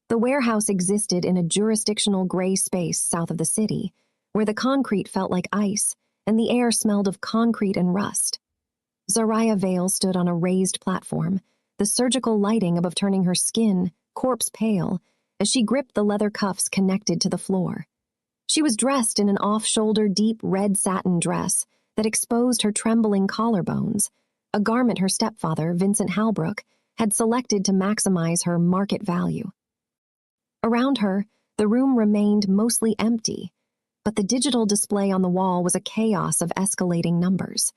The warehouse existed in a jurisdictional gray space south of the city, where the concrete felt like ice and the air smelled of concrete and rust. Zariah Vale stood on a raised platform, the surgical lighting above turning her skin corpse pale as she gripped the leather cuffs connected to the floor. She was dressed in an off-shoulder deep red satin dress that exposed her trembling collarbones, a garment her stepfather, Vincent Halbrook, had selected to maximize her market value. Around her, the room remained mostly empty, but the digital display on the wall was a chaos of escalating numbers.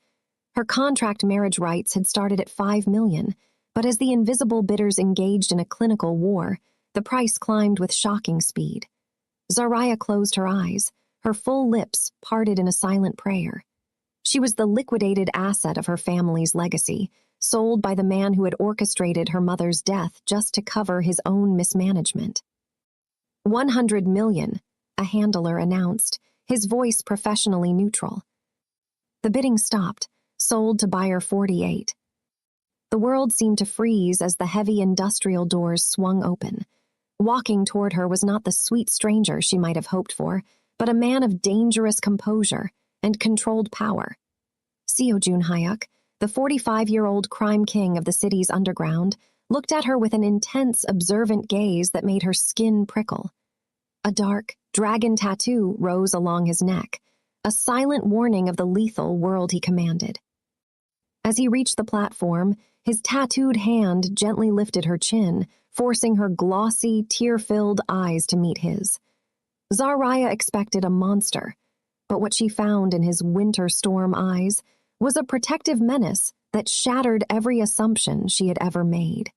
Her contract marriage rights had started at $5 million, but as the invisible bidders engaged in a clinical war, the price climbed with shocking speed. Zariah closed her eyes, her full lips parted in a silent prayer. She was the liquidated asset of her family's legacy, sold by the man who had orchestrated her mother's death just to cover his own mismanagement. $100 million, a handler announced, his voice professionally neutral. The bidding stopped, sold to buyer 48. The world seemed to freeze as the heavy industrial doors swung open. Walking toward her was not the sweet stranger she might have hoped for, but a man of dangerous composure and controlled power. Seo Junhyuk, the 45-year-old crime king of the city's underground, looked at her with an intense, observant gaze that made her skin prickle. A dark, dragon tattoo rose along his neck, a silent warning of the lethal world he commanded. As he reached the platform, his tattooed hand gently lifted her chin, forcing her glossy, tear-filled eyes to meet his. Zariah expected a monster, but what she found in his winter storm eyes was a protective menace that shattered every assumption she had ever made.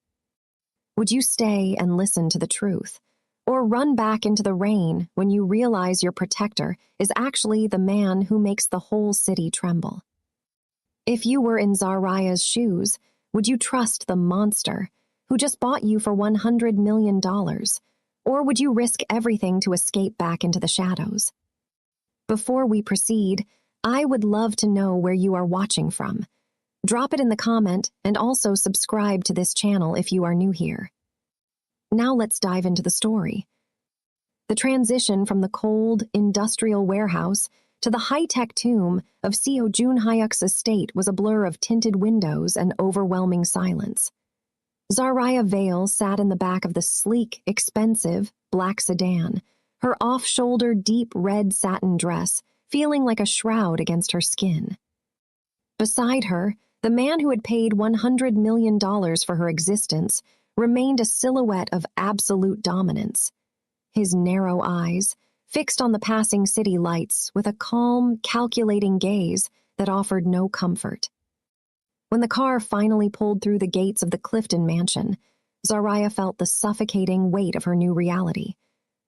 Would you stay and listen to the truth, or run back into the rain when you realize your protector is actually the man who makes the whole city tremble? If you were in Zariah's shoes, would you trust the monster who just bought you for $100 million, or would you risk everything to escape back into the shadows? Before we proceed, I would love to know where you are watching from. Drop it in the comment and also subscribe to this channel if you are new here. Now let's dive into the story. The transition from the cold, industrial warehouse to the high-tech tomb of Seo Junhyuk's estate was a blur of tinted windows and overwhelming silence. Zariah Vale sat in the back of the sleek, expensive, black sedan, her off-shoulder deep red satin dress feeling like a shroud against her skin. Beside her, the man who had paid $100 million for her existence remained a silhouette of absolute dominance. His narrow eyes, fixed on the passing city lights with a calm, calculating gaze that offered no comfort. When the car finally pulled through the gates of the Clifton mansion, Zariah felt the suffocating weight of her new reality.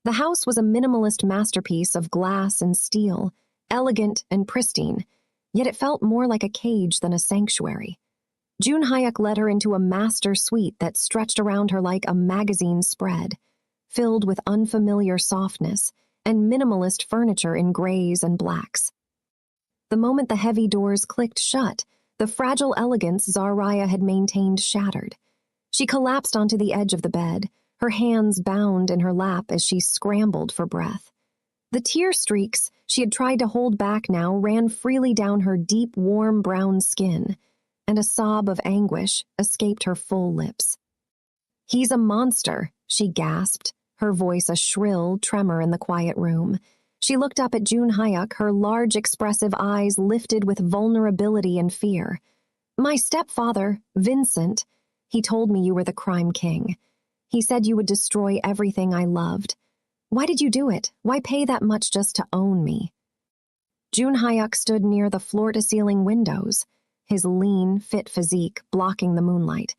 The house was a minimalist masterpiece of glass and steel, elegant and pristine, yet it felt more like a cage than a sanctuary. Junhyuk led her into a master suite that stretched around her like a magazine spread, filled with unfamiliar softness and minimalist furniture in grays and blacks. The moment the heavy doors clicked shut, the fragile elegance Zariah had maintained shattered. She collapsed onto the edge of the bed, her hands bound in her lap as she scrambled for breath. The tear streaks she had tried to hold back now ran freely down her deep, warm brown skin, and a sob of anguish escaped her full lips. "He's a monster," she gasped, her voice a shrill tremor in the quiet room. She looked up at Junhyuk, her large, expressive eyes lifted with vulnerability and fear. "My stepfather, Vincent, he told me you were the crime king. He said you would destroy everything I loved. Why did you do it? Why pay that much just to own me?" Junhyuk stood near the floor-to-ceiling windows, his lean, fit physique blocking the moonlight.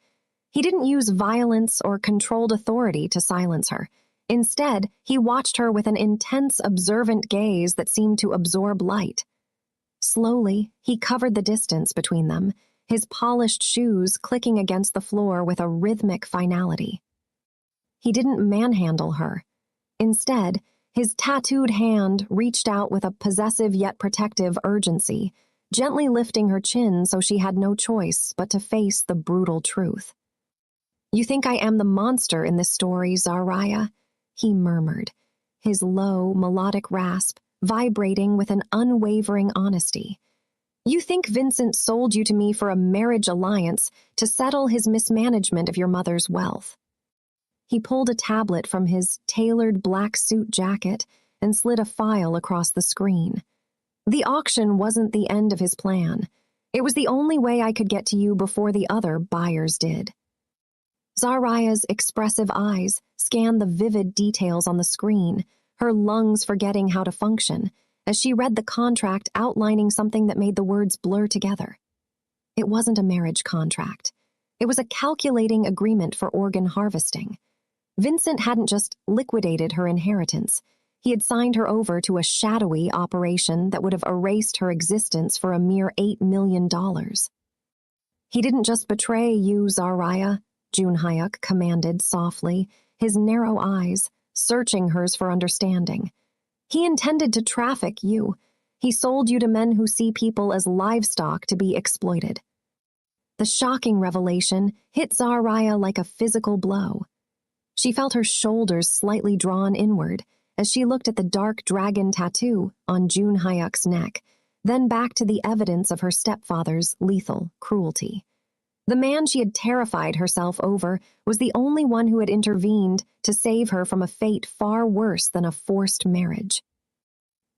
He didn't use violence or controlled authority to silence her. Instead, he watched her with an intense, observant gaze that seemed to absorb light. Slowly, he covered the distance between them, his polished shoes clicking against the floor with a rhythmic finality. He didn't manhandle her. Instead, his tattooed hand reached out with a possessive yet protective urgency, gently lifting her chin so she had no choice but to face the brutal truth. "You think I am the monster in this story, Zariah?" he murmured, his low, melodic rasp vibrating with an unwavering honesty. You think Vincent sold you to me for a marriage alliance to settle his mismanagement of your mother's wealth. He pulled a tablet from his tailored black suit jacket and slid a file across the screen. The auction wasn't the end of his plan. It was the only way I could get to you before the other buyers did. Zariah's expressive eyes scanned the vivid details on the screen, her lungs forgetting how to function, as she read the contract outlining something that made the words blur together. It wasn't a marriage contract. It was a calculating agreement for organ harvesting. Vincent hadn't just liquidated her inheritance. He had signed her over to a shadowy operation that would have erased her existence for a mere $8 million. He didn't just betray you, Zariah, Junhyuk commanded softly, his narrow eyes searching hers for understanding. He intended to traffic you. He sold you to men who see people as livestock to be exploited. The shocking revelation hit Zariah like a physical blow. She felt her shoulders slightly drawn inward as she looked at the dark dragon tattoo on Junhyuk's neck, then back to the evidence of her stepfather's lethal cruelty. The man she had terrified herself over was the only one who had intervened to save her from a fate far worse than a forced marriage.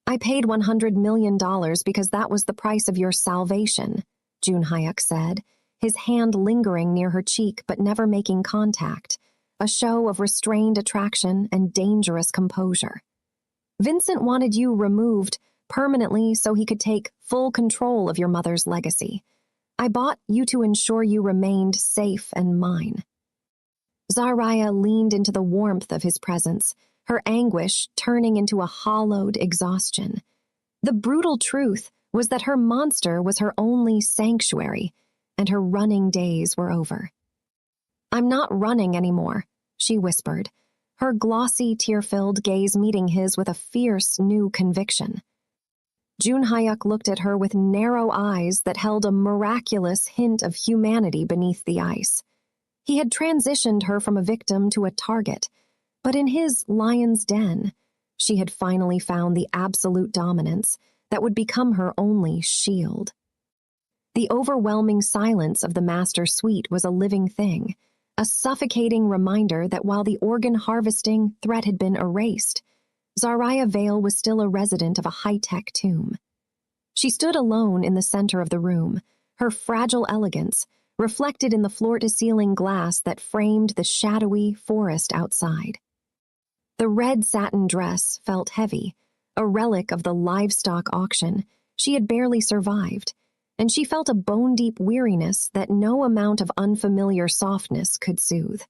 I paid $100 million because that was the price of your salvation, Junhyuk said, his hand lingering near her cheek but never making contact, a show of restrained attraction and dangerous composure. Vincent wanted you removed permanently so he could take full control of your mother's legacy. I bought you to ensure you remained safe and mine. Zariah leaned into the warmth of his presence, her anguish turning into a hollowed exhaustion. The brutal truth was that her monster was her only sanctuary, and her running days were over. I'm not running anymore, she whispered, her glossy, tear-filled gaze meeting his with a fierce new conviction. Junhyuk looked at her with narrow eyes that held a miraculous hint of humanity beneath the ice. He had transitioned her from a victim to a target, but in his lion's den, she had finally found the absolute dominance that would become her only shield. The overwhelming silence of the master suite was a living thing, a suffocating reminder that while the organ harvesting threat had been erased, Zariah Vale was still a resident of a high-tech tomb. She stood alone in the center of the room, her fragile elegance reflected in the floor-to-ceiling glass that framed the shadowy forest outside. The red satin dress felt heavy, a relic of the livestock auction. She had barely survived, and she felt a bone-deep weariness that no amount of unfamiliar softness could soothe.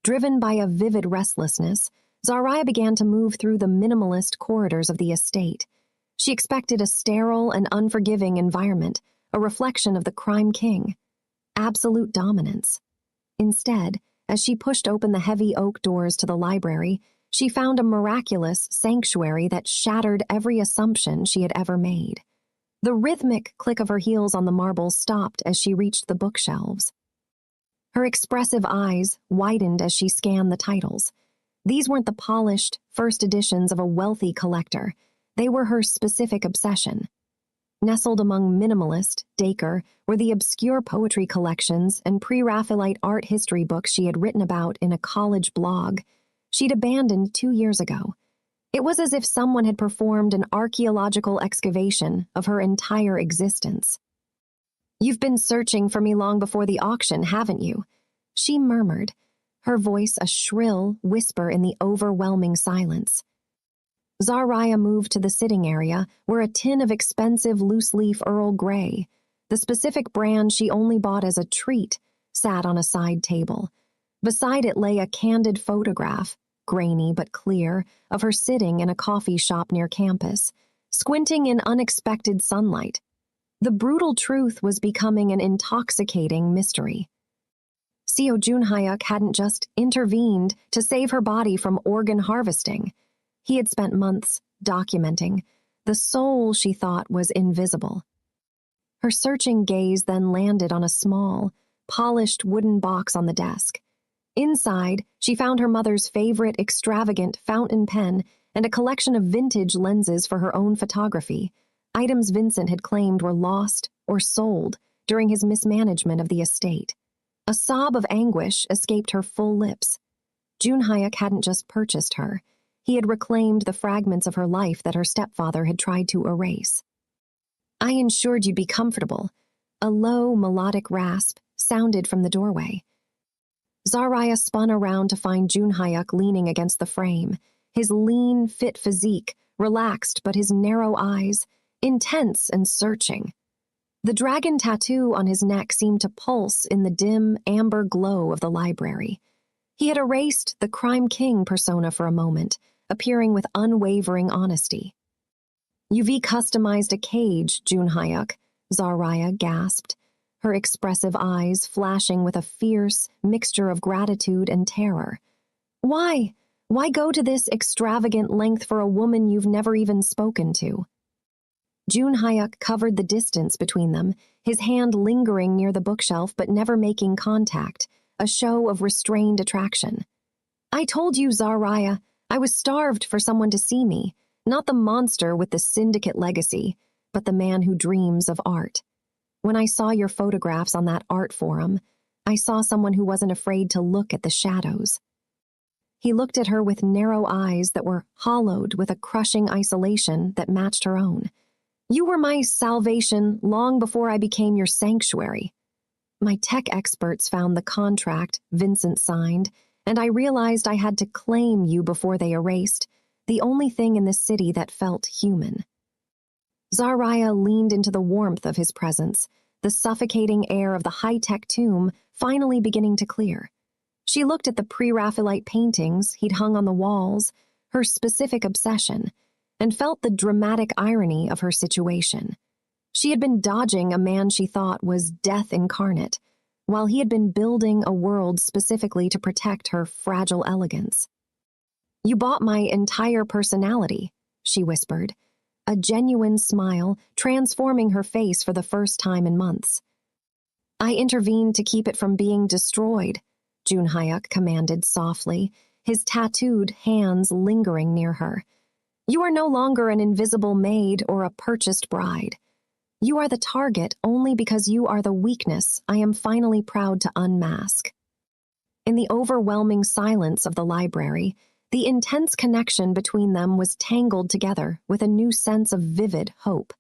Driven by a vivid restlessness, Zariah began to move through the minimalist corridors of the estate. She expected a sterile and unforgiving environment, a reflection of the crime king. Absolute dominance. Instead, as she pushed open the heavy oak doors to the library, she found a miraculous sanctuary that shattered every assumption she had ever made. The rhythmic click of her heels on the marble stopped as she reached the bookshelves. Her expressive eyes widened as she scanned the titles. These weren't the polished, first editions of a wealthy collector. They were her specific obsession. Nestled among minimalist, Dacre, were the obscure poetry collections and pre-Raphaelite art history books she had written about in a college blog she'd abandoned 2 years ago. It was as if someone had performed an archaeological excavation of her entire existence. "You've been searching for me long before the auction, haven't you?" she murmured, her voice a shrill whisper in the overwhelming silence. Zariah moved to the sitting area where a tin of expensive loose-leaf Earl Grey, the specific brand she only bought as a treat, sat on a side table. Beside it lay a candid photograph, grainy but clear, of her sitting in a coffee shop near campus, squinting in unexpected sunlight. The brutal truth was becoming an intoxicating mystery. Seo Junhyuk hadn't just intervened to save her body from organ harvesting. He had spent months documenting the soul she thought was invisible. Her searching gaze then landed on a small, polished wooden box on the desk. Inside, she found her mother's favorite extravagant fountain pen and a collection of vintage lenses for her own photography, items Vincent had claimed were lost or sold during his mismanagement of the estate. A sob of anguish escaped her full lips. June Hayek hadn't just purchased her. He had reclaimed the fragments of her life that her stepfather had tried to erase. "I ensured you'd be comfortable." A low, melodic rasp sounded from the doorway. Zariah spun around to find June Hayek leaning against the frame, his lean, fit physique relaxed but his narrow eyes intense and searching. The dragon tattoo on his neck seemed to pulse in the dim, amber glow of the library. He had erased the crime king persona for a moment, appearing with unwavering honesty. "You've customized a cage, June Hayek," Zariah gasped, her expressive eyes flashing with a fierce mixture of gratitude and terror. "Why? Why go to this extravagant length for a woman you've never even spoken to?" June Hayek covered the distance between them, his hand lingering near the bookshelf but never making contact, a show of restrained attraction. "I told you, Zariah, I was starved for someone to see me, not the monster with the syndicate legacy, but the man who dreams of art. When I saw your photographs on that art forum, I saw someone who wasn't afraid to look at the shadows." He looked at her with narrow eyes that were hollowed with a crushing isolation that matched her own. "You were my salvation long before I became your sanctuary. My tech experts found the contract Vincent signed, and I realized I had to claim you before they erased the only thing in this city that felt human." Zariah leaned into the warmth of his presence, the suffocating air of the high-tech tomb finally beginning to clear. She looked at the pre-Raphaelite paintings he'd hung on the walls, her specific obsession, and felt the dramatic irony of her situation. She had been dodging a man she thought was death incarnate, while he had been building a world specifically to protect her fragile elegance. "You bought my entire personality," she whispered, a genuine smile transforming her face for the first time in months. "I intervened to keep it from being destroyed," June Hayek commanded softly, his tattooed hands lingering near her. "You are no longer an invisible maid or a purchased bride. You are the target only because you are the weakness I am finally proud to unmask." In the overwhelming silence of the library, the intense connection between them was tangled together with a new sense of vivid hope.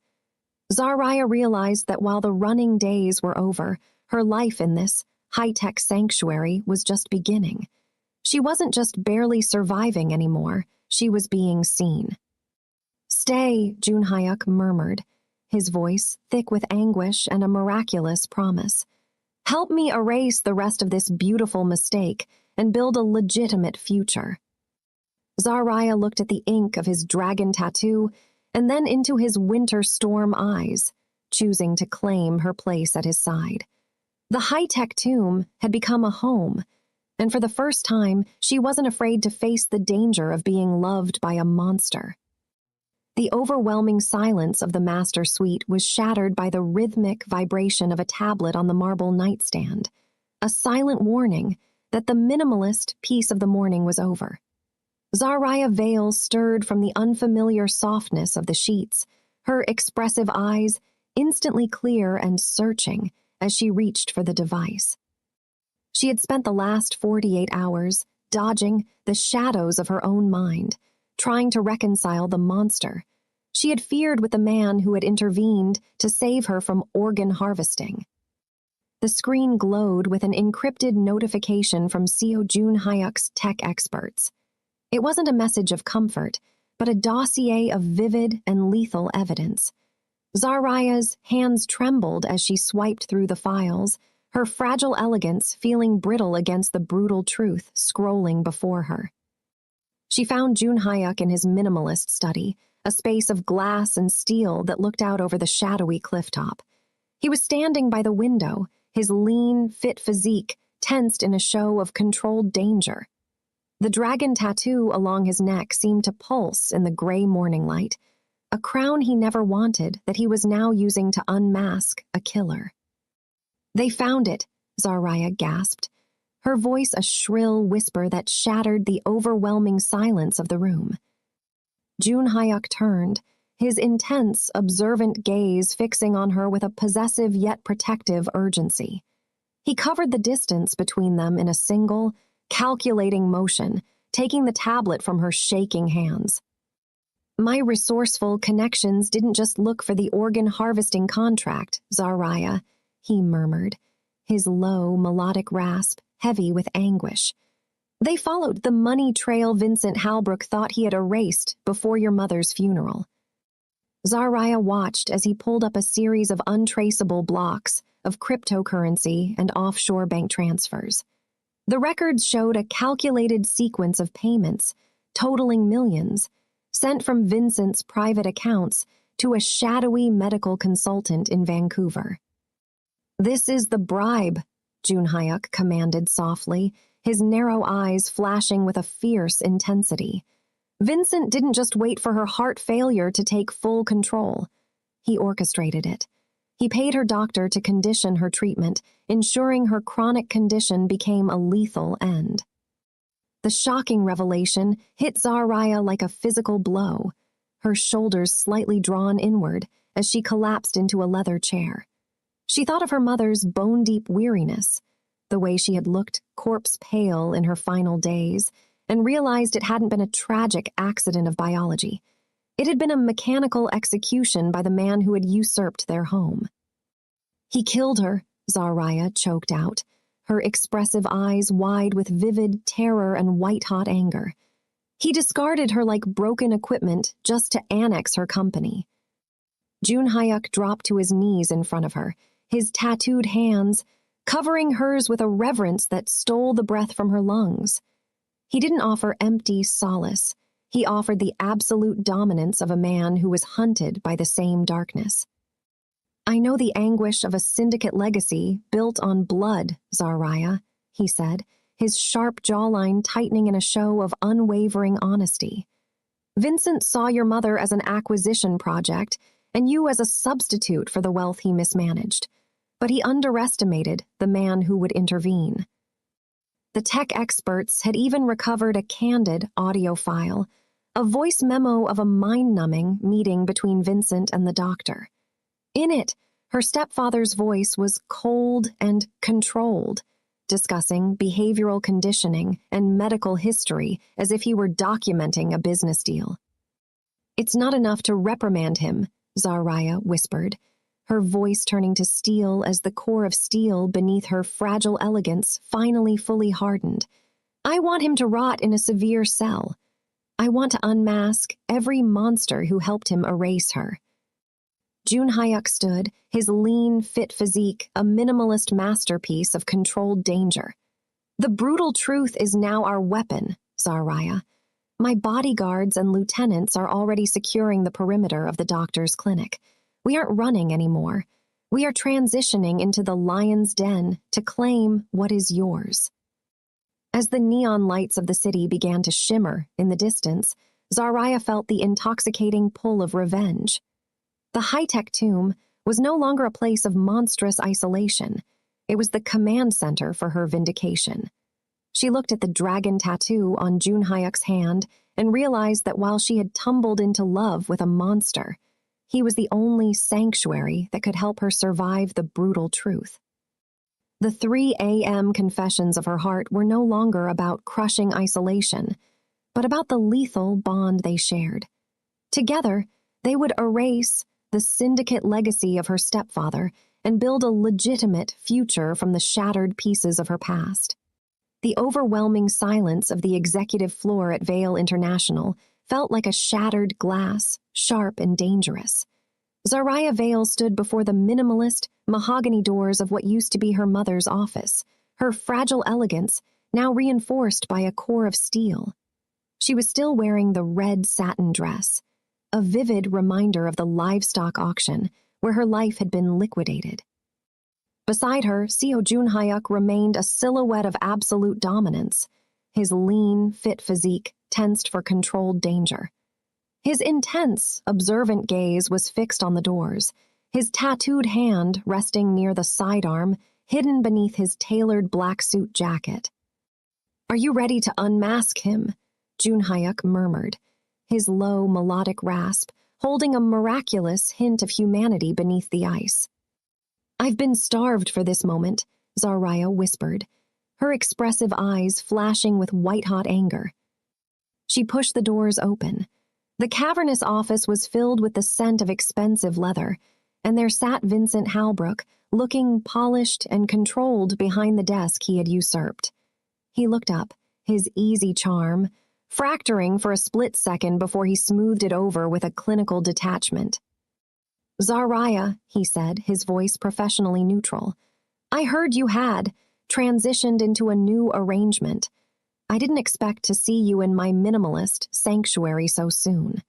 Zariah realized that while the running days were over, her life in this high-tech sanctuary was just beginning. She wasn't just barely surviving anymore, she was being seen. "Stay," June Hayek murmured, his voice thick with anguish and a miraculous promise. "Help me erase the rest of this beautiful mistake and build a legitimate future." Zariah looked at the ink of his dragon tattoo and then into his winter storm eyes, choosing to claim her place at his side. The high-tech tomb had become a home, and for the first time, she wasn't afraid to face the danger of being loved by a monster. The overwhelming silence of the master suite was shattered by the rhythmic vibration of a tablet on the marble nightstand, a silent warning that the minimalist piece of the morning was over. Zariah veils stirred from the unfamiliar softness of the sheets, her expressive eyes instantly clear and searching as she reached for the device. She had spent the last 48 hours dodging the shadows of her own mind, trying to reconcile the monster she had feared with the man who had intervened to save her from organ harvesting. The screen glowed with an encrypted notification from CO June Hayek's tech experts. It wasn't a message of comfort, but a dossier of vivid and lethal evidence. Zariah's hands trembled as she swiped through the files, her fragile elegance feeling brittle against the brutal truth scrolling before her. She found June Hayek in his minimalist study, a space of glass and steel that looked out over the shadowy clifftop. He was standing by the window, his lean, fit physique tensed in a show of controlled danger. The dragon tattoo along his neck seemed to pulse in the gray morning light, a crown he never wanted that he was now using to unmask a killer. "They found it," Zariah gasped, her voice a shrill whisper that shattered the overwhelming silence of the room. Jun Hyuk turned, his intense, observant gaze fixing on her with a possessive yet protective urgency. He covered the distance between them in a single, calculating motion, taking the tablet from her shaking hands. My resourceful connections didn't just look for the organ harvesting contract, Zariah, he murmured, his low, melodic rasp heavy with anguish. They followed the money trail Vincent Halbrook thought he had erased before your mother's funeral. Zariah watched as he pulled up a series of untraceable blocks of cryptocurrency and offshore bank transfers. The records showed a calculated sequence of payments, totaling millions, sent from Vincent's private accounts to a shadowy medical consultant in Vancouver. "This is the bribe," Jun Hyuk commanded softly, his narrow eyes flashing with a fierce intensity. Vincent didn't just wait for her heart failure to take full control. He orchestrated it. He paid her doctor to condition her treatment, ensuring her chronic condition became a lethal end. The shocking revelation hit Zariah like a physical blow, her shoulders slightly drawn inward as she collapsed into a leather chair. She thought of her mother's bone-deep weariness, the way she had looked corpse-pale in her final days, and realized it hadn't been a tragic accident of biology. It had been a mechanical execution by the man who had usurped their home. "He killed her," Zariah choked out, her expressive eyes wide with vivid terror and white-hot anger. "He discarded her like broken equipment just to annex her company." Jun Hyuk dropped to his knees in front of her, his tattooed hands covering hers with a reverence that stole the breath from her lungs. He didn't offer empty solace. He offered the absolute dominance of a man who was hunted by the same darkness. "I know the anguish of a syndicate legacy built on blood, Zariah," he said, his sharp jawline tightening in a show of unwavering honesty. "Vincent saw your mother as an acquisition project and you as a substitute for the wealth he mismanaged. But he underestimated the man who would intervene." The tech experts had even recovered a candid audio file, a voice memo of a mind-numbing meeting between Vincent and the doctor. In it, her stepfather's voice was cold and controlled, discussing behavioral conditioning and medical history as if he were documenting a business deal. "It's not enough to reprimand him," Zariah whispered, her voice turning to steel as the core of steel beneath her fragile elegance finally fully hardened. "I want him to rot in a severe cell. I want to unmask every monster who helped him erase her." Jun Hyuk stood, his lean, fit physique a minimalist masterpiece of controlled danger. "The brutal truth is now our weapon, Zariah. My bodyguards and lieutenants are already securing the perimeter of the doctor's clinic. We aren't running anymore. We are transitioning into the lion's den to claim what is yours." As the neon lights of the city began to shimmer in the distance, Zariah felt the intoxicating pull of revenge. The high-tech tomb was no longer a place of monstrous isolation. It was the command center for her vindication. She looked at the dragon tattoo on Jun Hyuk's hand and realized that while she had tumbled into love with a monster, he was the only sanctuary that could help her survive the brutal truth. The 3 a.m. confessions of her heart were no longer about crushing isolation, but about the lethal bond they shared. Together, they would erase the syndicate legacy of her stepfather and build a legitimate future from the shattered pieces of her past. The overwhelming silence of the executive floor at Vail International felt like a shattered glass, sharp and dangerous. Zariah Vail stood before the minimalist, mahogany doors of what used to be her mother's office, her fragile elegance now reinforced by a core of steel. She was still wearing the red satin dress, a vivid reminder of the livestock auction where her life had been liquidated. Beside her, Seo Jun Hyuk remained a silhouette of absolute dominance, his lean, fit physique tensed for controlled danger. His intense, observant gaze was fixed on the doors, his tattooed hand resting near the sidearm hidden beneath his tailored black suit jacket. Are you ready to unmask him? Jun Hyuk murmured, his low, melodic rasp holding a miraculous hint of humanity beneath the ice. I've been starved for this moment, Zaraya whispered, her expressive eyes flashing with white-hot anger. She pushed the doors open. The cavernous office was filled with the scent of expensive leather, and there sat Vincent Halbrook, looking polished and controlled behind the desk he had usurped. He looked up, his easy charm fracturing for a split second before he smoothed it over with a clinical detachment. Zaraya, he said, his voice professionally neutral. I heard you had transitioned into a new arrangement. I didn't expect to see you in my minimalist sanctuary so soon.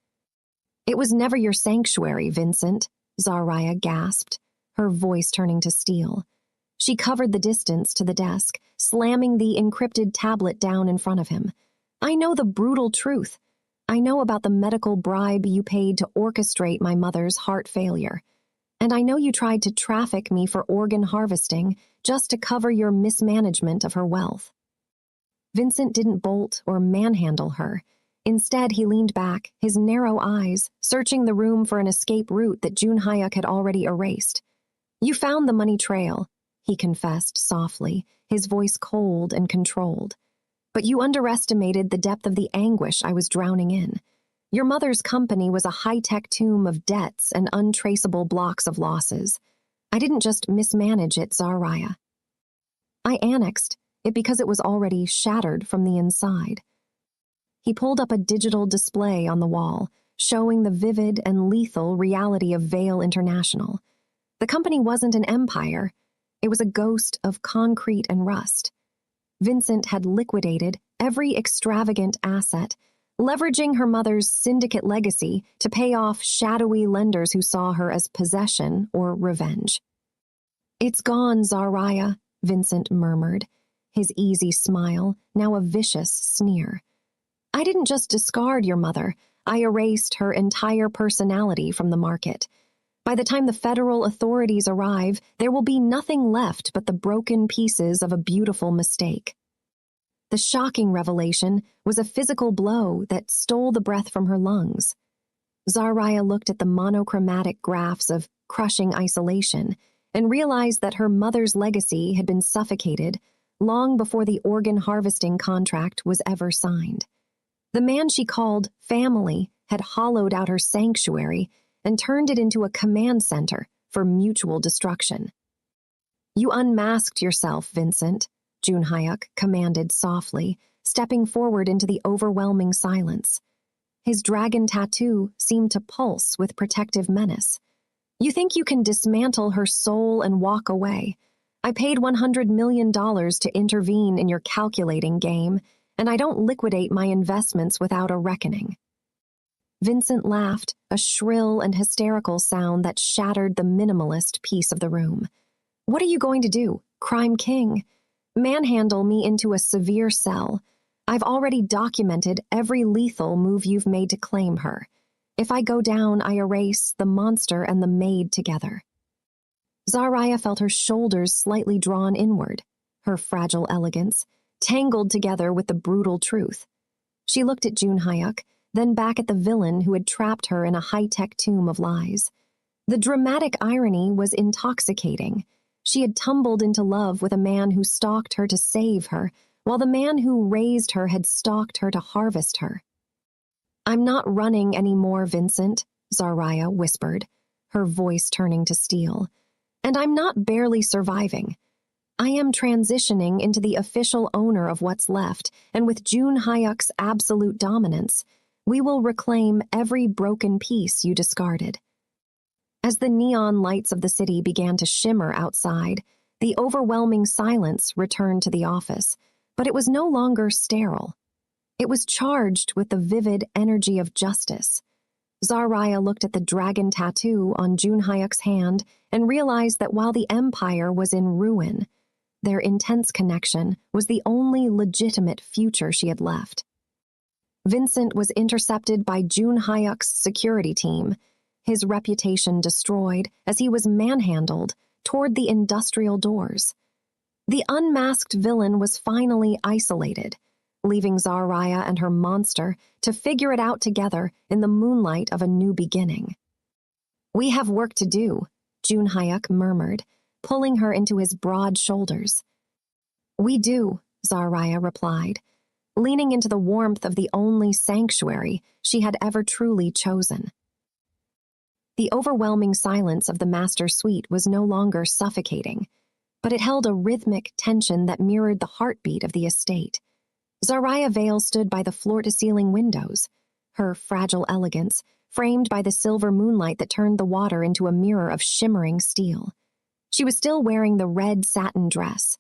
It was never your sanctuary, Vincent, Zaraya gasped, her voice turning to steel. She covered the distance to the desk, slamming the encrypted tablet down in front of him. I know the brutal truth. I know about the medical bribe you paid to orchestrate my mother's heart failure. And I know you tried to traffic me for organ harvesting just to cover your mismanagement of her wealth. Vincent didn't bolt or manhandle her. Instead, he leaned back, his narrow eyes searching the room for an escape route that Jun Hyuk had already erased. You found the money trail, he confessed softly, his voice cold and controlled. But you underestimated the depth of the anguish I was drowning in. Your mother's company was a high-tech tomb of debts and untraceable blocks of losses. I didn't just mismanage it, Zaraya. I annexed it because it was already shattered from the inside. He pulled up a digital display on the wall, showing the vivid and lethal reality of Vale International. The company wasn't an empire. It was a ghost of concrete and rust. Vincent had liquidated every extravagant asset, leveraging her mother's syndicate legacy to pay off shadowy lenders who saw her as possession or revenge. It's gone, Zaraya, Vincent murmured, his easy smile now a vicious sneer. I didn't just discard your mother, I erased her entire personality from the market. By the time the federal authorities arrive, there will be nothing left but the broken pieces of a beautiful mistake. The shocking revelation was a physical blow that stole the breath from her lungs. Zaraya looked at the monochromatic graphs of crushing isolation and realized that her mother's legacy had been suffocated long before the organ harvesting contract was ever signed. The man she called family had hollowed out her sanctuary and turned it into a command center for mutual destruction. You unmasked yourself, Vincent, Jun Hyuk commanded softly, stepping forward into the overwhelming silence. His dragon tattoo seemed to pulse with protective menace. You think you can dismantle her soul and walk away. I paid $100 million to intervene in your calculating game, and I don't liquidate my investments without a reckoning. Vincent laughed, a shrill and hysterical sound that shattered the minimalist peace of the room. What are you going to do, crime king? Manhandle me into a severe cell. I've already documented every lethal move you've made to claim her. If I go down, I erase the monster and the maid together. Zaraya felt her shoulders slightly drawn inward, her fragile elegance tangled together with the brutal truth. She looked at Jun Hyuk, then back at the villain who had trapped her in a high-tech tomb of lies. The dramatic irony was intoxicating. She had tumbled into love with a man who stalked her to save her, while the man who raised her had stalked her to harvest her. I'm not running anymore, Vincent, Zaraya whispered, her voice turning to steel. And I'm not barely surviving. I am transitioning into the official owner of what's left, and with Jun Hyuk's absolute dominance, we will reclaim every broken piece you discarded. As the neon lights of the city began to shimmer outside, the overwhelming silence returned to the office, but it was no longer sterile. It was charged with the vivid energy of justice. Zaraya looked at the dragon tattoo on Jun Hyuk's hand and realized that while the empire was in ruin, their intense connection was the only legitimate future she had left. Vincent was intercepted by Jun Hyuk's security team, his reputation destroyed as he was manhandled toward the industrial doors. The unmasked villain was finally isolated, leaving Zariah and her monster to figure it out together in the moonlight of a new beginning. "We have work to do," Junhyuk murmured, pulling her into his broad shoulders. "We do," Zariah replied, leaning into the warmth of the only sanctuary she had ever truly chosen. The overwhelming silence of the master suite was no longer suffocating, but it held a rhythmic tension that mirrored the heartbeat of the estate. Zariah Vale stood by the floor-to-ceiling windows, her fragile elegance framed by the silver moonlight that turned the water into a mirror of shimmering steel. She was still wearing the red satin dress,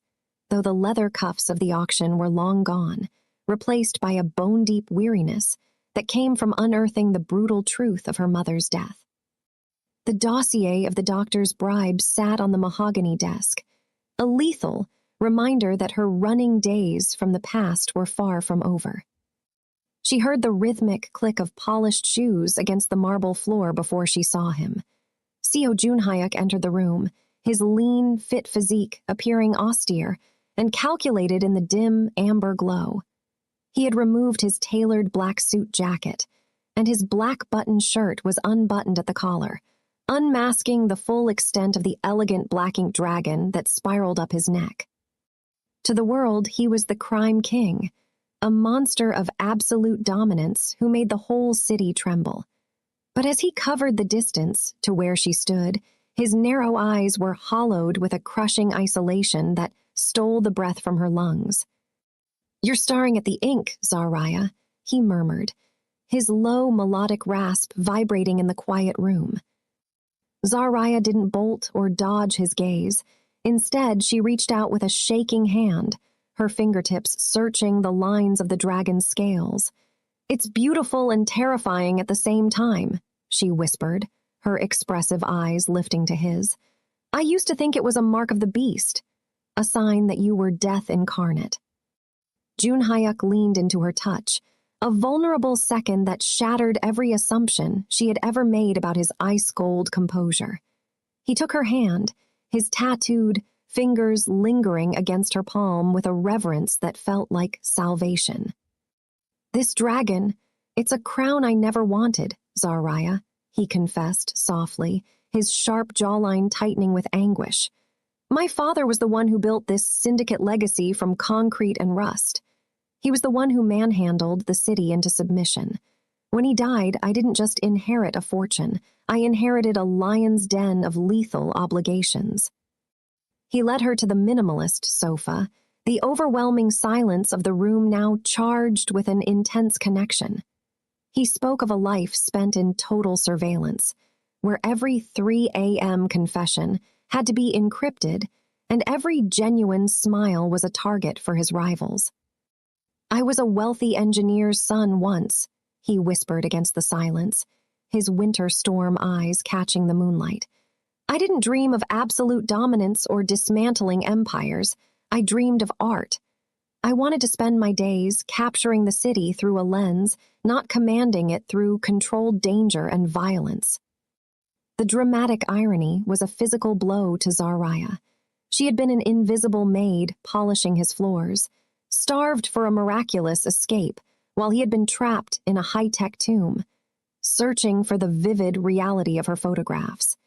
though the leather cuffs of the auction were long gone, replaced by a bone-deep weariness that came from unearthing the brutal truth of her mother's death. The dossier of the doctor's bribes sat on the mahogany desk, a lethal reminder that her running days from the past were far from over. She heard the rhythmic click of polished shoes against the marble floor before she saw him. Seo Junhyuk entered the room, his lean, fit physique appearing austere and calculated in the dim, amber glow. He had removed his tailored black suit jacket, and his black button shirt was unbuttoned at the collar, unmasking the full extent of the elegant black ink dragon that spiraled up his neck. To the world, he was the crime king, a monster of absolute dominance who made the whole city tremble. But as he covered the distance to where she stood, his narrow eyes were hollowed with a crushing isolation that stole the breath from her lungs. "You're staring at the ink, Zariah," he murmured, his low melodic rasp vibrating in the quiet room. Zariah didn't bolt or dodge his gaze. Instead, she reached out with a shaking hand, her fingertips searching the lines of the dragon's scales. "It's beautiful and terrifying at the same time," she whispered, her expressive eyes lifting to his. "I used to think it was a mark of the beast, a sign that you were death incarnate." Junhyuk leaned into her touch, a vulnerable second that shattered every assumption she had ever made about his ice-cold composure. He took her hand, his tattooed fingers lingering against her palm with a reverence that felt like salvation. "This dragon, it's a crown I never wanted, Zariah," he confessed softly, his sharp jawline tightening with anguish. "My father was the one who built this syndicate legacy from concrete and rust. He was the one who manhandled the city into submission. When he died, I didn't just inherit a fortune. I inherited a lion's den of lethal obligations." He led her to the minimalist sofa, the overwhelming silence of the room now charged with an intense connection. He spoke of a life spent in total surveillance, where every 3 a.m. confession had to be encrypted and every genuine smile was a target for his rivals. "I was a wealthy engineer's son once," he whispered against the silence, his winter storm eyes catching the moonlight. "I didn't dream of absolute dominance or dismantling empires. I dreamed of art. I wanted to spend my days capturing the city through a lens, not commanding it through controlled danger and violence." The dramatic irony was a physical blow to Zariah. She had been an invisible maid polishing his floors, starved for a miraculous escape while he had been trapped in a high-tech tomb, searching for the vivid reality of her photographs.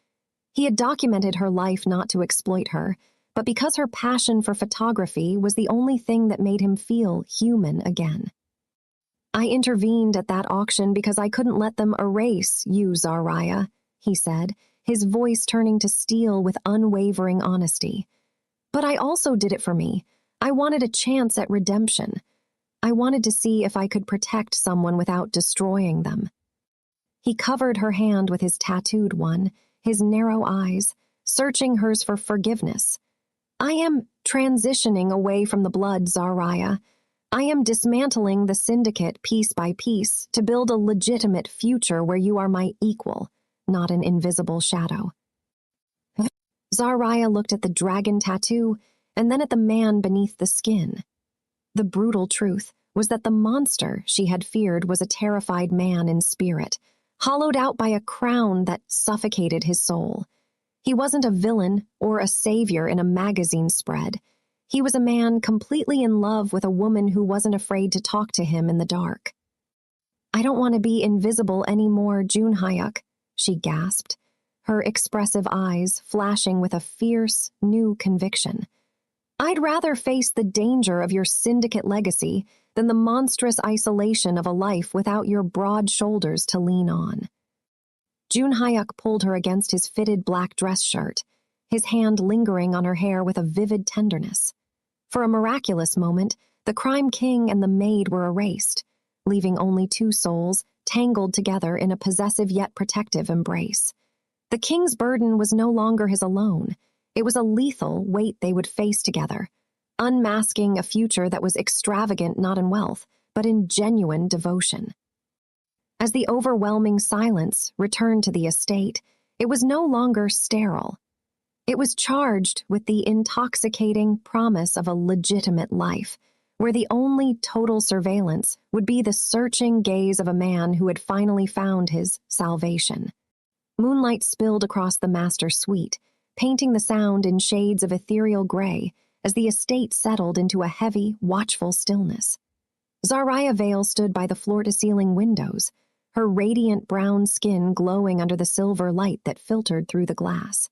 He had documented her life not to exploit her, but because her passion for photography was the only thing that made him feel human again. "I intervened at that auction because I couldn't let them erase you, Zariah," he said, his voice turning to steel with unwavering honesty. "But I also did it for me. I wanted a chance at redemption. I wanted to see if I could protect someone without destroying them." He covered her hand with his tattooed one, his narrow eyes, searching hers for forgiveness. "I am transitioning away from the blood, Zariah. I am dismantling the syndicate piece by piece to build a legitimate future where you are my equal, not an invisible shadow." Zariah looked at the dragon tattoo and then at the man beneath the skin. The brutal truth was that the monster she had feared was a terrified man in spirit, hollowed out by a crown that suffocated his soul. He wasn't a villain or a savior in a magazine spread. He was a man completely in love with a woman who wasn't afraid to talk to him in the dark. "I don't want to be invisible anymore, June Hyuk," she gasped, her expressive eyes flashing with a fierce, new conviction. "I'd rather face the danger of your syndicate legacy than the monstrous isolation of a life without your broad shoulders to lean on." June Hyuk pulled her against his fitted black dress shirt, his hand lingering on her hair with a vivid tenderness. For a miraculous moment, the crime king and the maid were erased, leaving only two souls tangled together in a possessive yet protective embrace. The king's burden was no longer his alone. It was a lethal weight they would face together, unmasking a future that was extravagant not in wealth, but in genuine devotion. As the overwhelming silence returned to the estate, it was no longer sterile. It was charged with the intoxicating promise of a legitimate life, where the only total surveillance would be the searching gaze of a man who had finally found his salvation. Moonlight spilled across the master suite, painting the sound in shades of ethereal gray as the estate settled into a heavy, watchful stillness. Zariah Vale stood by the floor-to-ceiling windows, her radiant brown skin glowing under the silver light that filtered through the glass.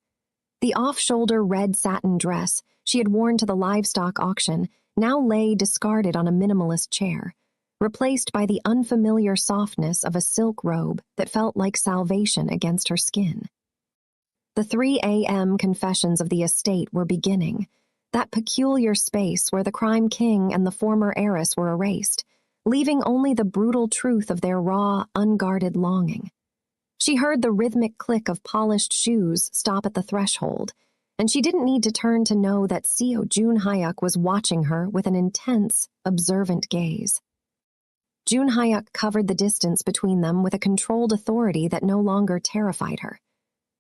The off-shoulder red satin dress she had worn to the livestock auction now lay discarded on a minimalist chair, replaced by the unfamiliar softness of a silk robe that felt like salvation against her skin. The 3 a.m. confessions of the estate were beginning, that peculiar space where the crime king and the former heiress were erased, leaving only the brutal truth of their raw, unguarded longing. She heard the rhythmic click of polished shoes stop at the threshold, and she didn't need to turn to know that Seo June Hyuk was watching her with an intense, observant gaze. June Hyuk covered the distance between them with a controlled authority that no longer terrified her.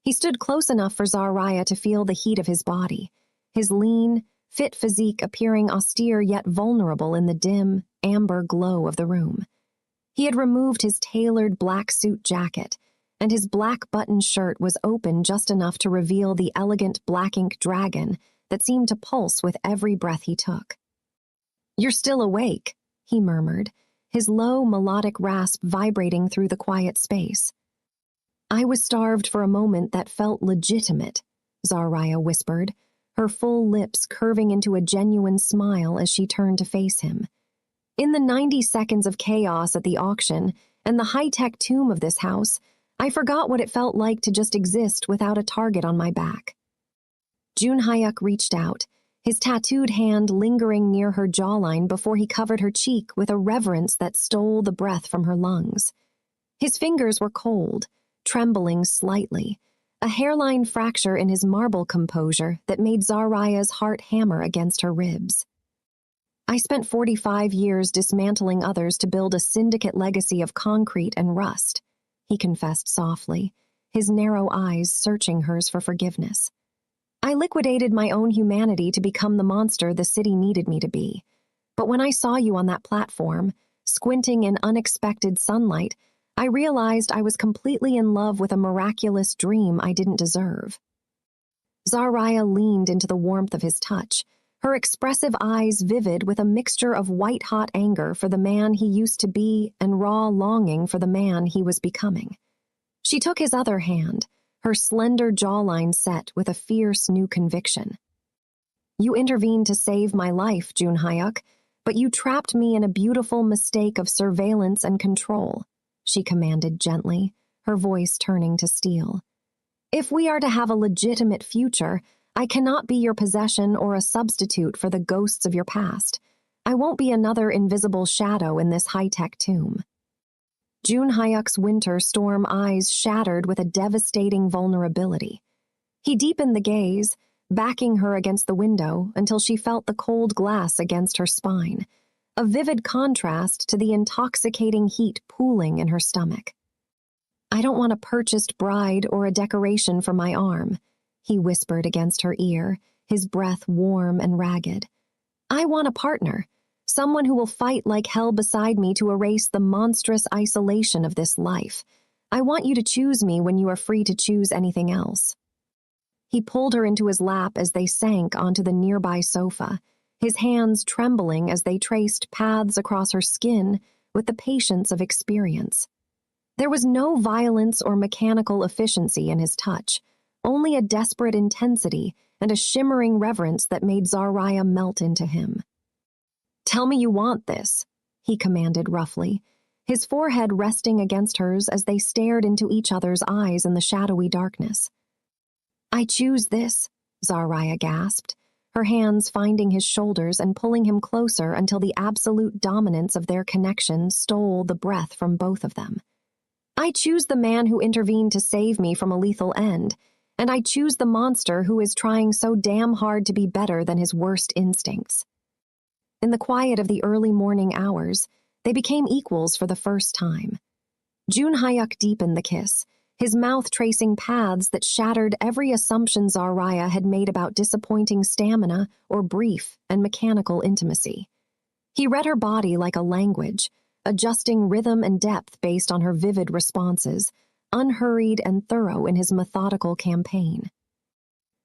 He stood close enough for Zariah to feel the heat of his body, his lean, fit physique appearing austere yet vulnerable in the dim, amber glow of the room. He had removed his tailored black suit jacket, and his black button shirt was open just enough to reveal the elegant black ink dragon that seemed to pulse with every breath he took. "You're still awake," he murmured, his low, melodic rasp vibrating through the quiet space. "I was starved for a moment that felt legitimate," Zariah whispered, her full lips curving into a genuine smile as she turned to face him. "In the 90 seconds of chaos at the auction and the high-tech tomb of this house, I forgot what it felt like to just exist without a target on my back." June Hyuk reached out, his tattooed hand lingering near her jawline before he covered her cheek with a reverence that stole the breath from her lungs. His fingers were cold, trembling slightly, a hairline fracture in his marble composure that made Zariah's heart hammer against her ribs. "I spent 45 years dismantling others to build a syndicate legacy of concrete and rust," he confessed softly, his narrow eyes searching hers for forgiveness. "I liquidated my own humanity to become the monster the city needed me to be. But when I saw you on that platform, squinting in unexpected sunlight, I realized I was completely in love with a miraculous dream I didn't deserve." Zariah leaned into the warmth of his touch, her expressive eyes vivid with a mixture of white-hot anger for the man he used to be and raw longing for the man he was becoming. She took his other hand, her slender jawline set with a fierce new conviction. "You intervened to save my life, June Hyuk, but you trapped me in a beautiful mistake of surveillance and control," she commanded gently, her voice turning to steel. "If we are to have a legitimate future, I cannot be your possession or a substitute for the ghosts of your past. I won't be another invisible shadow in this high-tech tomb." June Hyuk's winter storm eyes shattered with a devastating vulnerability. He deepened the gaze, backing her against the window until she felt the cold glass against her spine, a vivid contrast to the intoxicating heat pooling in her stomach. "I don't want a purchased bride or a decoration for my arm," he whispered against her ear, his breath warm and ragged. "I want a partner, someone who will fight like hell beside me to erase the monstrous isolation of this life. I want you to choose me when you are free to choose anything else." He pulled her into his lap as they sank onto the nearby sofa, his hands trembling as they traced paths across her skin with the patience of experience. There was no violence or mechanical efficiency in his touch, only a desperate intensity and a shimmering reverence that made Zariah melt into him. "Tell me you want this," he commanded roughly, his forehead resting against hers as they stared into each other's eyes in the shadowy darkness. "I choose this," Zariah gasped, her hands finding his shoulders and pulling him closer until the absolute dominance of their connection stole the breath from both of them. "I choose the man who intervened to save me from a lethal end, and I choose the monster who is trying so damn hard to be better than his worst instincts." In the quiet of the early morning hours, they became equals for the first time. June Hyuk deepened the kiss, his mouth tracing paths that shattered every assumption Zariah had made about disappointing stamina or brief and mechanical intimacy. He read her body like a language, adjusting rhythm and depth based on her vivid responses, unhurried and thorough in his methodical campaign.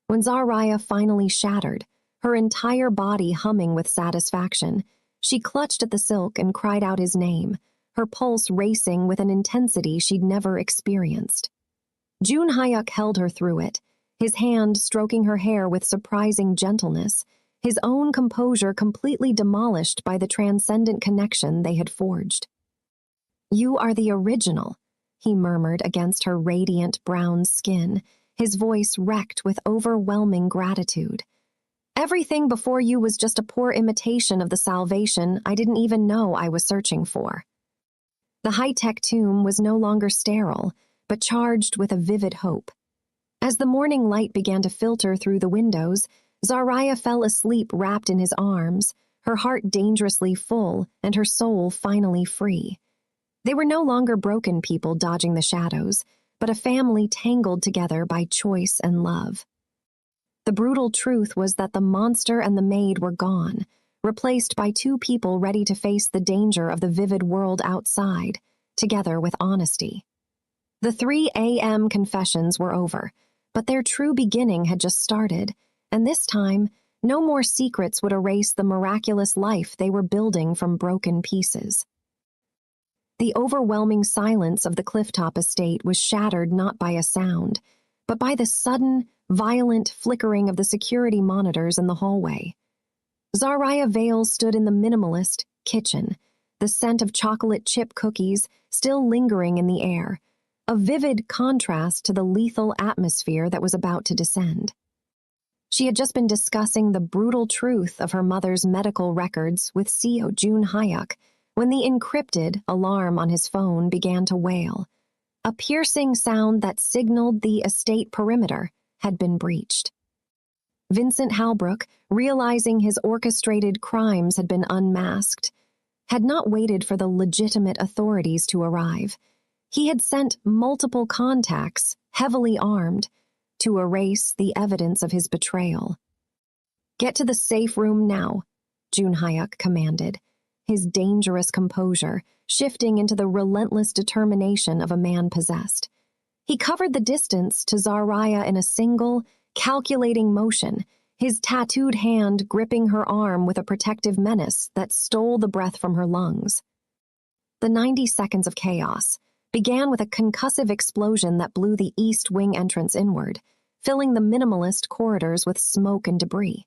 When Zariah finally shattered, her entire body humming with satisfaction, she clutched at the silk and cried out his name, her pulse racing with an intensity she'd never experienced. June Hyuk held her through it, his hand stroking her hair with surprising gentleness, his own composure completely demolished by the transcendent connection they had forged. "You are the original," he murmured against her radiant brown skin, his voice wrecked with overwhelming gratitude. "Everything before you was just a poor imitation of the salvation I didn't even know I was searching for." The high-tech tomb was no longer sterile, but charged with a vivid hope. As the morning light began to filter through the windows, Zariah fell asleep wrapped in his arms, her heart dangerously full and her soul finally free. They were no longer broken people dodging the shadows, but a family tangled together by choice and love. The brutal truth was that the monster and the maid were gone, replaced by two people ready to face the danger of the vivid world outside, together with honesty. The 3 a.m. confessions were over, but their true beginning had just started, and this time, no more secrets would erase the miraculous life they were building from broken pieces. The overwhelming silence of the clifftop estate was shattered not by a sound, but by the sudden, violent flickering of the security monitors in the hallway. Zariah Vale stood in the minimalist kitchen, the scent of chocolate chip cookies still lingering in the air, a vivid contrast to the lethal atmosphere that was about to descend. She had just been discussing the brutal truth of her mother's medical records with CEO June Hyuk when the encrypted alarm on his phone began to wail, a piercing sound that signaled the estate perimeter had been breached. Vincent Halbrook, realizing his orchestrated crimes had been unmasked, had not waited for the legitimate authorities to arrive. He had sent multiple contacts, heavily armed, to erase the evidence of his betrayal. "Get to the safe room now," June Hyuk commanded, his dangerous composure shifting into the relentless determination of a man possessed. He covered the distance to Zariah in a single, calculating motion, his tattooed hand gripping her arm with a protective menace that stole the breath from her lungs. The 90 seconds of chaos began with a concussive explosion that blew the east wing entrance inward, filling the minimalist corridors with smoke and debris.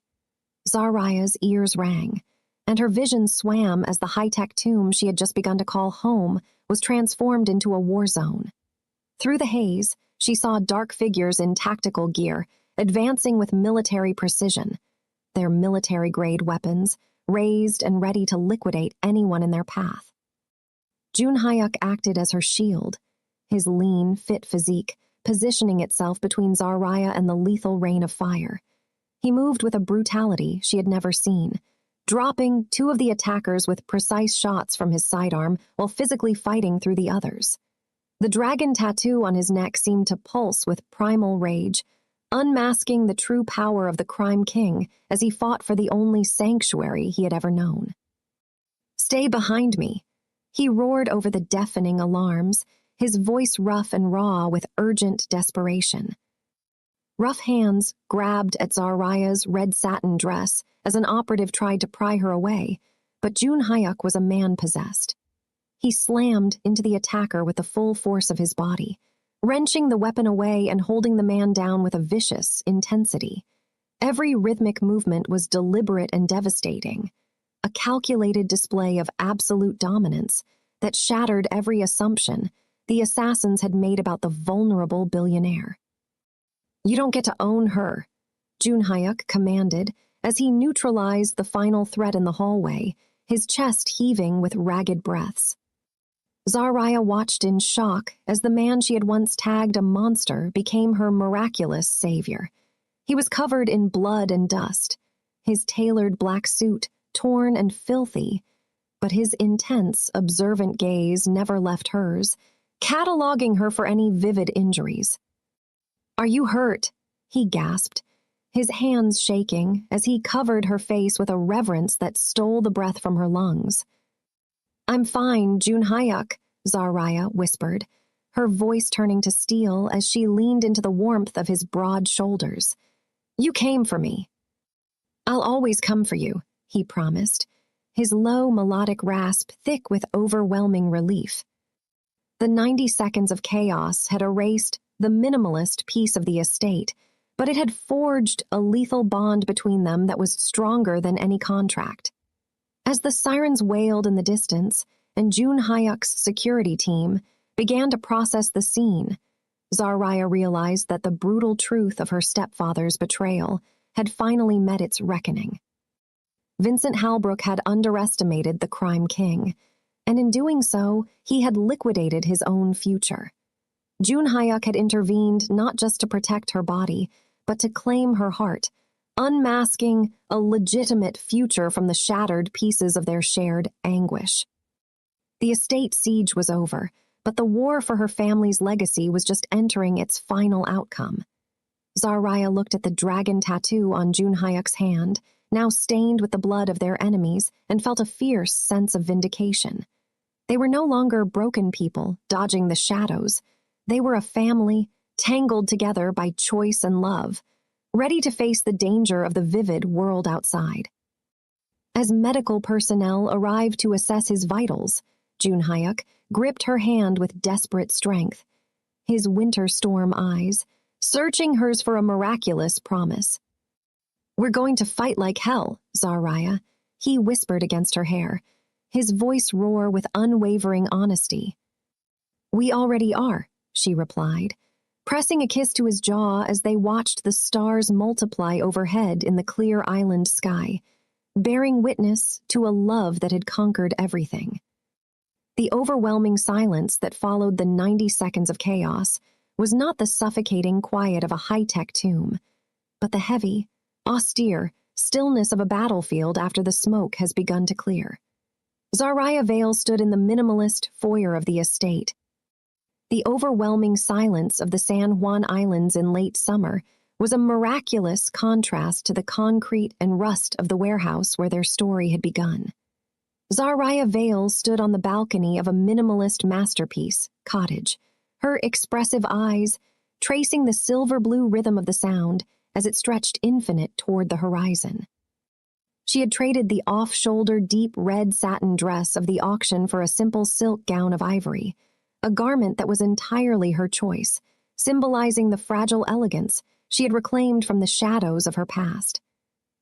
Zariah's ears rang, and her vision swam as the high-tech tomb she had just begun to call home was transformed into a war zone. Through the haze, she saw dark figures in tactical gear, advancing with military precision, their military-grade weapons raised and ready to liquidate anyone in their path. June Hyuk acted as her shield, his lean, fit physique positioning itself between Zariah and the lethal rain of fire. He moved with a brutality she had never seen, dropping two of the attackers with precise shots from his sidearm while physically fighting through the others. The dragon tattoo on his neck seemed to pulse with primal rage, unmasking the true power of the crime king as he fought for the only sanctuary he had ever known. "Stay behind me," he roared over the deafening alarms, his voice rough and raw with urgent desperation. Rough hands grabbed at Zaraya's red satin dress as an operative tried to pry her away, but Jun Hyuk was a man possessed. He slammed into the attacker with the full force of his body, wrenching the weapon away and holding the man down with a vicious intensity. Every rhythmic movement was deliberate and devastating, a calculated display of absolute dominance that shattered every assumption the assassins had made about the vulnerable billionaire. "You don't get to own her," Jun Hyuk commanded as he neutralized the final threat in the hallway, his chest heaving with ragged breaths. Zaraya watched in shock as the man she had once tagged a monster became her miraculous savior. He was covered in blood and dust, his tailored black suit torn and filthy, but his intense, observant gaze never left hers, cataloging her for any vivid injuries. "Are you hurt?" he gasped, his hands shaking as he covered her face with a reverence that stole the breath from her lungs. "I'm fine, Jun Hyuk," Zaraya whispered, her voice turning to steel as she leaned into the warmth of his broad shoulders. "You came for me." "I'll always come for you," he promised, his low melodic rasp thick with overwhelming relief. The 90 seconds of chaos had erased the minimalist piece of the estate, but it had forged a lethal bond between them that was stronger than any contract. As the sirens wailed in the distance and Jun Hyuk's security team began to process the scene, Zaraya realized that the brutal truth of her stepfather's betrayal had finally met its reckoning. Vincent Halbrook had underestimated the crime king, and in doing so, he had liquidated his own future. Jun Hyuk had intervened not just to protect her body, but to claim her heart, unmasking a legitimate future from the shattered pieces of their shared anguish. The estate siege was over, but the war for her family's legacy was just entering its final outcome. Zaraya looked at the dragon tattoo on Jun Hyuk's hand, now stained with the blood of their enemies, and felt a fierce sense of vindication. They were no longer broken people dodging the shadows. They were a family, tangled together by choice and love, ready to face the danger of the vivid world outside. As medical personnel arrived to assess his vitals, Jun Hyuk gripped her hand with desperate strength, his winter storm eyes searching hers for a miraculous promise. "We're going to fight like hell, Zaraya," he whispered against her hair, his voice roar with unwavering honesty. "We already are," she replied, pressing a kiss to his jaw as they watched the stars multiply overhead in the clear island sky, bearing witness to a love that had conquered everything. The overwhelming silence that followed the 90 seconds of chaos was not the suffocating quiet of a high-tech tomb, but the heavy, austere stillness of a battlefield after the smoke has begun to clear. Zaraya Vale stood in the minimalist foyer of the estate. The overwhelming silence of the San Juan Islands in late summer was a miraculous contrast to the concrete and rust of the warehouse where their story had begun. Zaraya Vale stood on the balcony of a minimalist masterpiece cottage, her expressive eyes tracing the silver-blue rhythm of the sound as it stretched infinite toward the horizon. She had traded the off-shoulder deep red satin dress of the auction for a simple silk gown of ivory, a garment that was entirely her choice, symbolizing the fragile elegance she had reclaimed from the shadows of her past.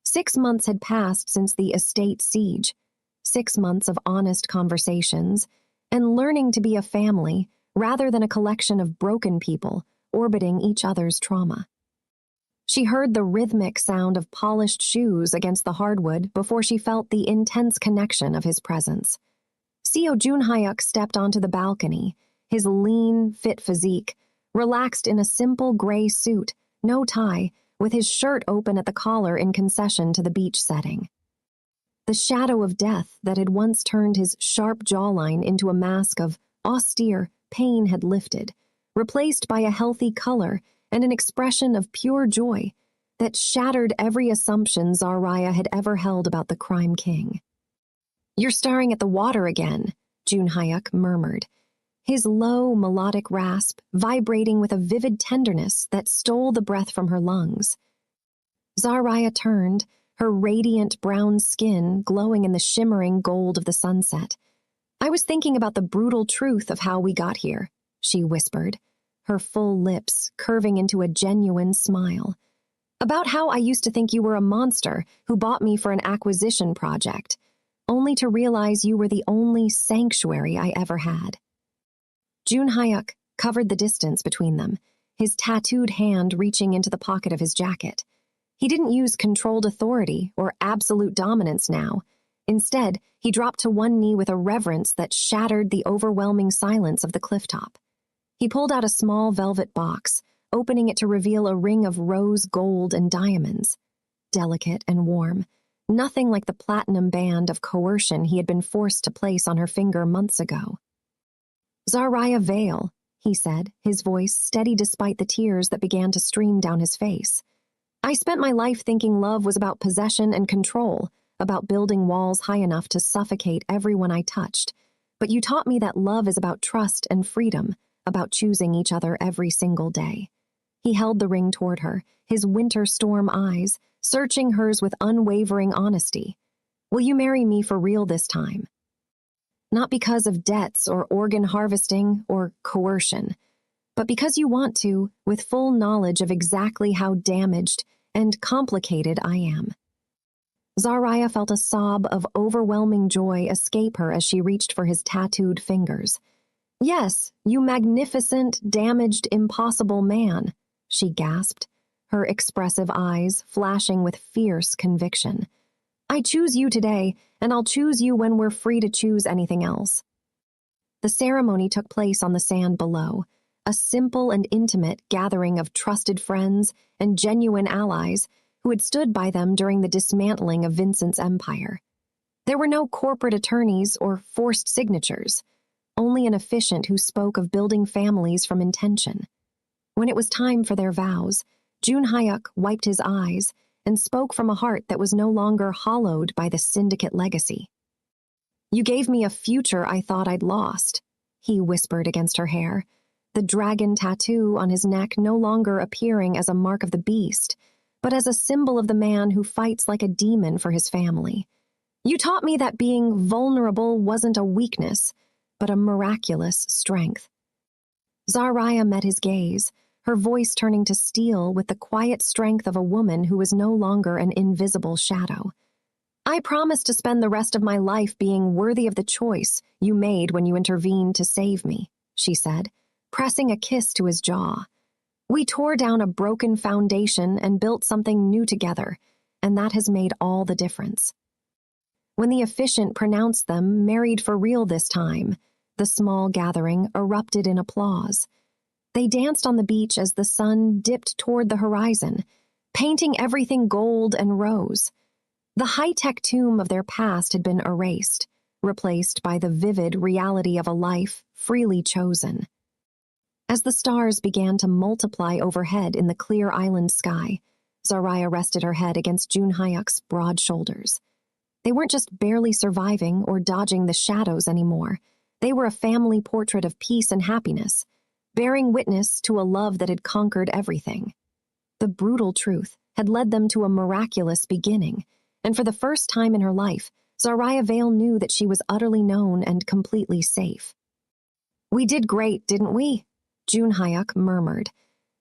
6 months had passed since the estate siege, 6 months of honest conversations, and learning to be a family rather than a collection of broken people orbiting each other's trauma. She heard the rhythmic sound of polished shoes against the hardwood before she felt the intense connection of his presence. Seo Jun Hyuk stepped onto the balcony, his lean, fit physique relaxed in a simple gray suit, no tie, with his shirt open at the collar in concession to the beach setting. The shadow of death that had once turned his sharp jawline into a mask of austere pain had lifted, replaced by a healthy color and an expression of pure joy that shattered every assumption Zaraya had ever held about the crime king. "You're staring at the water again," Jun Hyuk murmured, his low, melodic rasp vibrating with a vivid tenderness that stole the breath from her lungs. Zaraya turned, her radiant brown skin glowing in the shimmering gold of the sunset. "I was thinking about the brutal truth of how we got here," she whispered, her full lips curving into a genuine smile. "About how I used to think you were a monster who bought me for an acquisition project, only to realize you were the only sanctuary I ever had." Jun Hyuk covered the distance between them, his tattooed hand reaching into the pocket of his jacket. He didn't use controlled authority or absolute dominance now. Instead, he dropped to one knee with a reverence that shattered the overwhelming silence of the clifftop. He pulled out a small velvet box, opening it to reveal a ring of rose gold and diamonds. Delicate and warm, nothing like the platinum band of coercion he had been forced to place on her finger months ago. "Zaraya Vale," he said, his voice steady despite the tears that began to stream down his face. "I spent my life thinking love was about possession and control, about building walls high enough to suffocate everyone I touched. But you taught me that love is about trust and freedom, about choosing each other every single day." He held the ring toward her, his winter storm eyes, searching hers with unwavering honesty. "Will you marry me for real this time? Not because of debts or organ harvesting or coercion, but because you want to, with full knowledge of exactly how damaged and complicated I am." Zaraya felt a sob of overwhelming joy escape her as she reached for his tattooed fingers. "Yes, you magnificent, damaged, impossible man," she gasped, her expressive eyes flashing with fierce conviction. "I choose you today, and I'll choose you when we're free to choose anything else." The ceremony took place on the sand below, a simple and intimate gathering of trusted friends and genuine allies who had stood by them during the dismantling of Vincent's empire. There were no corporate attorneys or forced signatures, only an officiant who spoke of building families from intention. When it was time for their vows, Jun Hyuk wiped his eyes and spoke from a heart that was no longer hollowed by the syndicate legacy. "You gave me a future I thought I'd lost," he whispered against her hair, the dragon tattoo on his neck no longer appearing as a mark of the beast, but as a symbol of the man who fights like a demon for his family. "You taught me that being vulnerable wasn't a weakness, but a miraculous strength." Zaraya met his gaze, her voice turning to steel with the quiet strength of a woman who was no longer an invisible shadow. "I promise to spend the rest of my life being worthy of the choice you made when you intervened to save me," she said, pressing a kiss to his jaw. "We tore down a broken foundation and built something new together, and that has made all the difference." When the officiant pronounced them married for real this time, the small gathering erupted in applause. They danced on the beach as the sun dipped toward the horizon, painting everything gold and rose. The high-tech tomb of their past had been erased, replaced by the vivid reality of a life freely chosen. As the stars began to multiply overhead in the clear island sky, Zaraya rested her head against Jun Hyuk's broad shoulders. They weren't just barely surviving or dodging the shadows anymore. They were a family portrait of peace and happiness, bearing witness to a love that had conquered everything. The brutal truth had led them to a miraculous beginning, and for the first time in her life, Zaraya Vale knew that she was utterly known and completely safe. "We did great, didn't we?" Jun Hyuk murmured,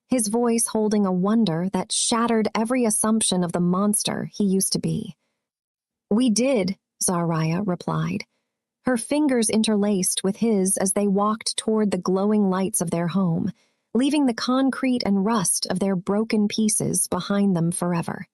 his voice holding a wonder that shattered every assumption of the monster he used to be. "We did," Zaraya replied, her fingers interlaced with his as they walked toward the glowing lights of their home, leaving the concrete and rust of their broken pieces behind them forever.